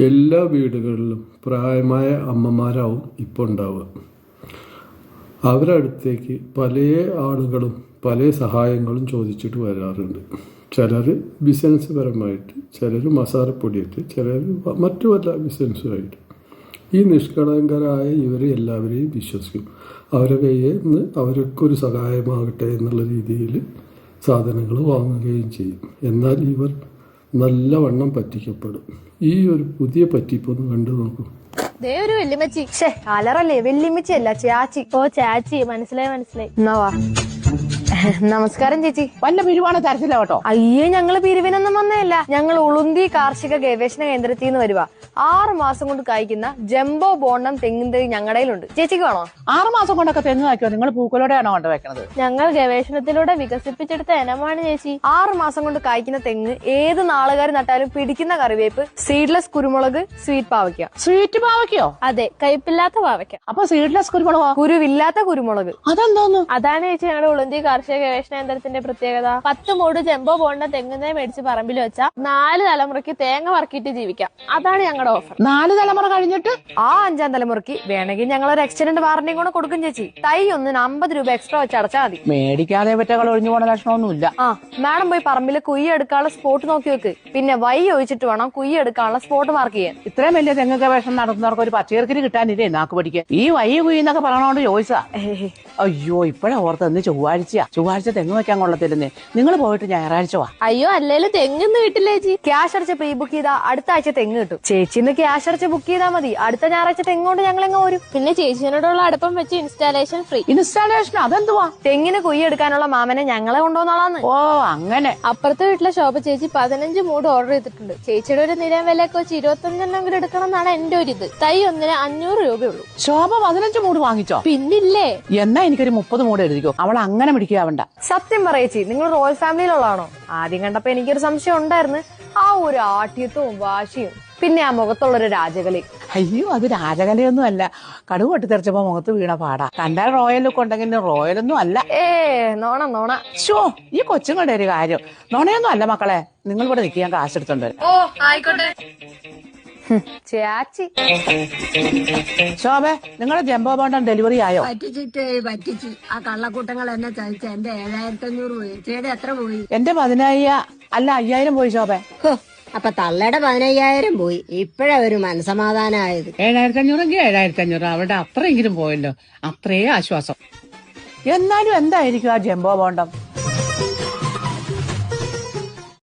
എല്ലാ വീടുകളിലും പ്രായമായ അമ്മമാരാവും ഇപ്പോൾ ഉണ്ടാവുക. അവരുടെ അടുത്തേക്ക് പല ആളുകളും പല സഹായങ്ങളും ചോദിച്ചിട്ട് വരാറുണ്ട്. ചിലർ ബിസിനസ് പരമായിട്ട്, ചിലർ മസാലപ്പൊടിയായിട്ട്, ചിലർ മറ്റു വല്ല ബിസിനസ്സുമായിട്ട്. ഈ നിഷ്കളങ്കരായ ഇവർ എല്ലാവരെയും വിശ്വസിക്കും. അവരെ കയ്യിൽ നിന്ന് അവർക്കൊരു സഹായമാകട്ടെ എന്നുള്ള രീതിയിൽ സാധനങ്ങൾ വാങ്ങുകയും ചെയ്യും. എന്നാൽ ഇവർ നല്ലവണ്ണം പറ്റിക്കപ്പെടും. ഈ ഒരു പുതിയ പറ്റിപ്പൊന്ന് കണ്ടു നോക്കൂ. ഒരു വെല്ലുമച്ചി. അലറല്ലേ, വെല്ലുമ്മച്ചി അല്ല, ചാച്ചി. ഓ ചാച്ചി, മനസ്സിലായി. എന്നാവാ. നമസ്കാരം ചേച്ചി. വല്ല പിരിവാണ് തരത്തില്ല കേട്ടോ. അയ്യേ, ഞങ്ങള് പിരിവിനൊന്നും വന്നതല്ല. ഞങ്ങൾ ഉളുന്തി കാർഷിക ഗവേഷണ കേന്ദ്രത്തിൽ നിന്ന് വരുവാ. 6 മാസം കൊണ്ട് കായ്ക്കുന്ന ജംബോ ബോണ്ടം തെങ്ങിൻ തൈ ഞങ്ങളുടെ കയ്യിലുണ്ട്. ചേച്ചിക്ക് വേണോ? 6 മാസം കൊണ്ടൊക്കെ തെങ്ങ് കായ്ക്കോ? നിങ്ങൾ പൂക്കളോടെയാണോ കൊണ്ട് വെക്കണത്? ഞങ്ങൾ ഗവേഷണത്തിലൂടെ വികസിപ്പിച്ചെടുത്ത ഇനമാണ് ചേച്ചി. 6 മാസം കൊണ്ട് കായ്ക്കുന്ന തെങ്ങ് ഏത് നാളുകാർ നട്ടാലും പിടിക്കുന്ന കറിവേപ്പ്, സീഡ്ലെസ് കുരുമുളക്, സ്വീറ്റ് പാവയ്ക്ക. സ്വീറ്റ് പാവയ്ക്കോ? അതെ, കയ്പില്ലാത്ത പാവയ്ക്ക. അപ്പൊ സീഡ്ലെസ് കുരുമുളകോ? കുരുവില്ലാത്ത കുരുമുളക്. അതെന്തോന്നു? അതാണ് ചേച്ചി ഞങ്ങളുടെ ഉളുന്തി കാർഷിക ഗവേഷണ കേന്ദ്രത്തിന്റെ പ്രത്യേകത. 10 മൂട് ജംബോ ബോണ്ട തെങ്ങുന്നേ മേടിച്ച് പറമ്പിൽ വെച്ചാൽ 4 തലമുറയ്ക്ക് തേങ്ങ വറക്കിയിട്ട് ജീവിക്കാം. അതാണ് ഞങ്ങളുടെ ഓഫർ. 4 തലമുറ കഴിഞ്ഞിട്ട് 5ാം തലമുറയ്ക്ക് വേണമെങ്കിൽ ഞങ്ങൾ ഒരു എക്സ്റ്റൻഡ് വാറന്റിയും കൂടെ കൊടുക്കും ചേച്ചി. തൈ ഒന്നിന് 50 രൂപ എക്സ്ട്രാ വെച്ച് അടച്ചാൽ മതി. മേടിക്കാതെ പറ്റകൾ ഒഴിഞ്ഞു പോണ ലക്ഷണമൊന്നുമില്ല. മാഡം പോയി പറമ്പിൽ കുയ്യ എടുക്കാനുള്ള സ്പോട്ട് നോക്കി വെക്ക്. പിന്നെ വൈ ഒഴിച്ചിട്ട് വേണം കുയ്യ എടുക്കാനുള്ള സ്പോട്ട് മാർക്ക് ചെയ്യാൻ. ഇത്രയും വലിയ തെങ്ങ് ഗവേഷണം നടത്തുന്നവർക്ക് ഒരു പച്ചക്കറിക്ക് കിട്ടാനില്ലേ നാക്ക് പഠിക്കാൻ? ഈ വൈ കുയ്യെന്നൊക്കെ പറയണോണ്ട് ചോദിച്ചാ. അയ്യോ, ഇപ്പഴാ ഓർത്ത് ഇന്ന് ചൊവ്വാഴ്ച തെങ്ങ് വെക്കാൻ കൊള്ളത്തില്ലെന്നേ. നിങ്ങൾ പോയിട്ട് ഞായറാഴ്ച വാ. അയ്യോ, അല്ലേലും തെങ്ങൊന്നും കിട്ടില്ല ചേച്ചി. ക്യാഷ് അടച്ച് പ്രീ ബുക്ക് ചെയ്താൽ അടുത്ത ആഴ്ച തെങ്ങ് കിട്ടും. ചേച്ചിന്ന് ക്യാഷ് അടച്ച് ബുക്ക് ചെയ്താൽ മതി. അടുത്ത ഞായറാഴ്ച തെങ്ങോണ്ട് ഞങ്ങൾ എങ്ങ് വരും. പിന്നെ ചേച്ചിനോടുള്ള അടുപ്പം വെച്ച് ഇൻസ്റ്റാളേഷൻ ഫ്രീ. ഇൻസ്റ്റാളേഷൻ അതെന്തുവാ? തെങ്ങിന് കുയ്യെടുക്കാനുള്ള മാമനെ ഞങ്ങളെ കൊണ്ടുവന്നോളാന്ന്. ഓ അങ്ങനെ. അപ്പുറത്തെ വീട്ടിലെ ശോഭ ചേച്ചി 15 മൂട് ഓർഡർ ചെയ്തിട്ടുണ്ട്. ചേച്ചിയുടെ ഒരു നിലയം വിലയൊക്കെ വെച്ച് 25 എടുക്കണം എന്നാണ് എന്റെ ഒരു ഇത്. തൈ ഒന്നിന് 500 രൂപയുള്ളൂ. ശോഭ 15 മൂട് വാങ്ങിച്ചോ? പിന്നില്ലേ. എന്നാ എനിക്കൊരു 30 മൂട് എഴുതിക്കോ. അവൾ അങ്ങനെ പിടിക്കാവണ്ട. സത്യം പറയേച്ചി, നിങ്ങൾ റോയൽ ഫാമിലിയിലുള്ളതാണോ? ആദ്യം കണ്ടപ്പോ എനിക്കൊരു സംശയം ഉണ്ടായിരുന്നു. ആ ഒരു ആഠ്യത്വവും വാശിയും, പിന്നെ ആ മുഖത്തുള്ളൊരു രാജകലി. അയ്യോ, അത് രാജകലയൊന്നും അല്ല. കടുക് പൊട്ടിത്തെറിച്ചപ്പോ മുഖത്ത് വീണ പാടാ. കണ്ടാൽ റോയൽ ലുക്ക് ഉണ്ടെങ്കിൽ റോയലൊന്നും അല്ല. നോണ. ഷോ, ഈ കൊച്ചുങ്ങളുടെ ഒരു കാര്യം. നോണയൊന്നും അല്ല മക്കളെ. നിങ്ങൾ ഇവിടെ നിൽക്കുക, ഞാൻ കാശെടുത്തോണ്ട്. ഓ ആയിക്കോട്ടെ ചേച്ചി. ശോഭേ, നിങ്ങളുടെ ജംബോ ബോണ്ടം ഡെലിവറി ആയോ? പറ്റിച്ച് ആ കള്ളക്കൂട്ടങ്ങൾ എന്നെ ചതിച്ച എന്റെ 7500 പോയി. ചേടെ എത്ര പോയി? എന്റെ 10,000 അല്ല 5000 പോയി ശോഭേ. അപ്പൊ തള്ളയുടെ 15,000 പോയി. ഇപ്പഴാ ഒരു മനസമാധാനമായത്. 7500 7500 അവിടെ അത്രയെങ്കിലും പോയല്ലോ. അത്രേ ആശ്വാസം. എന്നാലും എന്തായിരിക്കും ആ ജംബോ ബോണ്ടം?